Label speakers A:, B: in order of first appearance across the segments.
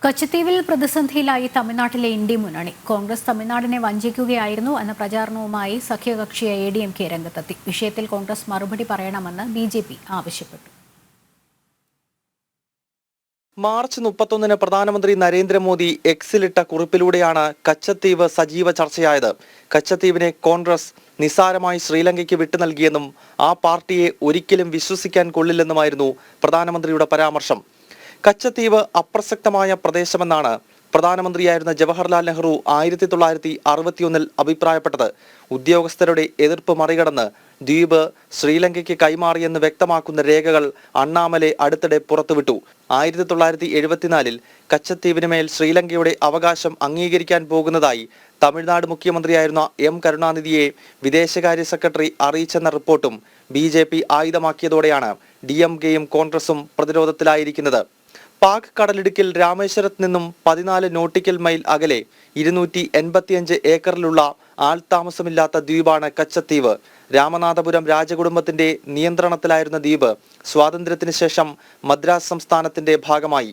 A: കച്ചത്തീവിൽ പ്രതിസന്ധിയിലായി തമിഴ്നാട്ടിലെ ഇന്ത്യ മുന്നണി. കോൺഗ്രസ് തമിഴ്നാടിനെ വഞ്ചിക്കുകയായിരുന്നു എന്ന പ്രചാരണവുമായി സഖ്യകക്ഷി ADMK രംഗത്തെത്തി. വിഷയത്തിൽ കോൺഗ്രസ് മറുപടി പറയണമെന്ന് BJP ആവശ്യപ്പെട്ടു.
B: മാർച്ച് 31 പ്രധാനമന്ത്രി നരേന്ദ്രമോദി എക്സിലിട്ട കുറിപ്പിലൂടെയാണ് കച്ചത്തീവ് സജീവ ചർച്ചയായത്. കച്ചത്തീവിനെ കോൺഗ്രസ് നിസ്സാരമായി ശ്രീലങ്കയ്ക്ക് വിട്ടു നൽകിയെന്നും ആ പാർട്ടിയെ ഒരിക്കലും വിശ്വസിക്കാൻ കൊള്ളില്ലെന്നുമായിരുന്നു പ്രധാനമന്ത്രിയുടെ പരാമർശം. കച്ചത്തീവ് അപ്രസക്തമായ പ്രദേശമെന്നാണ് പ്രധാനമന്ത്രിയായിരുന്ന ജവഹർലാൽ നെഹ്റു 1961 അഭിപ്രായപ്പെട്ടത്. ഉദ്യോഗസ്ഥരുടെ എതിർപ്പ് മറികടന്ന് ദ്വീപ് ശ്രീലങ്കയ്ക്ക് കൈമാറിയെന്ന് വ്യക്തമാക്കുന്ന രേഖകൾ അണ്ണാമലെ അടുത്തിടെ പുറത്തുവിട്ടു. 1974 കച്ചത്തീവിന് മേൽ ശ്രീലങ്കയുടെ അവകാശം അംഗീകരിക്കാൻ പോകുന്നതായി തമിഴ്നാട് മുഖ്യമന്ത്രിയായിരുന്ന M കരുണാനിധിയെ വിദേശകാര്യ സെക്രട്ടറി അറിയിച്ചെന്ന റിപ്പോർട്ടും BJP ആയുധമാക്കിയതോടെയാണ് DMKയും കോൺഗ്രസും പ്രതിരോധത്തിലായിരിക്കുന്നത്. പാക് കടലിടുക്കിൽ രാമേശ്വരത്ത് നിന്നും 14 നോട്ടിക്കൽ മൈൽ അകലെ 285 ഏക്കറിലുള്ള ആൾതാമസമില്ലാത്ത ദ്വീപാണ് കച്ചത്തീവ്. രാമനാഥപുരം രാജകുടുംബത്തിന്റെ നിയന്ത്രണത്തിലായിരുന്ന ദ്വീപ് സ്വാതന്ത്ര്യത്തിന് ശേഷം മദ്രാസ് സംസ്ഥാനത്തിന്റെ ഭാഗമായി.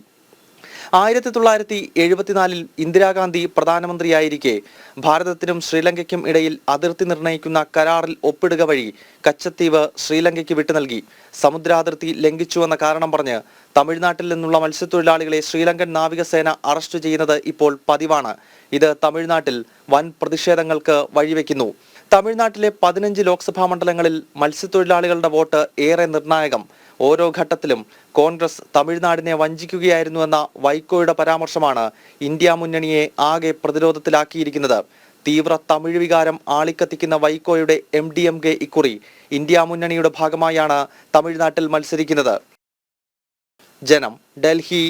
B: 1974 ഇന്ദിരാഗാന്ധി പ്രധാനമന്ത്രിയായിരിക്കെ ഭാരതത്തിനും ശ്രീലങ്കയ്ക്കും ഇടയിൽ അതിർത്തി നിർണയിക്കുന്ന കരാറിൽ ഒപ്പിടുക വഴി കച്ചത്തീവ് ശ്രീലങ്കയ്ക്ക് വിട്ടു നൽകി. സമുദ്രാതിർത്തി ലംഘിച്ചുവെന്ന കാരണം പറഞ്ഞ് തമിഴ്നാട്ടിൽ നിന്നുള്ള മത്സ്യത്തൊഴിലാളികളെ ശ്രീലങ്കൻ നാവികസേന അറസ്റ്റ് ചെയ്യുന്നത് ഇപ്പോൾ പതിവാണ്. ഇത് തമിഴ്നാട്ടിൽ വൻ പ്രതിഷേധങ്ങൾക്ക് വഴിവെക്കുന്നു. തമിഴ്നാട്ടിലെ 15 ലോക്സഭാ മണ്ഡലങ്ങളിൽ മത്സ്യത്തൊഴിലാളികളുടെ വോട്ട് ഏറെ നിർണായകം. ഓരോ ഘട്ടത്തിലും കോൺഗ്രസ് തമിഴ്നാടിനെ വഞ്ചിക്കുകയായിരുന്നുവെന്ന വൈക്കോയുടെ പരാമർശമാണ് ഇന്ത്യ മുന്നണിയെ ആകെ പ്രതിരോധത്തിലാക്കിയിരിക്കുന്നത്. തീവ്ര തമിഴ് വികാരം ആളിക്കത്തിക്കുന്ന വൈക്കോയുടെ MDMK ഇക്കുറി ഇന്ത്യ മുന്നണിയുടെ ഭാഗമായാണ് തമിഴ്നാട്ടിൽ മത്സരിക്കുന്നത്. ജനം, ഡൽഹി.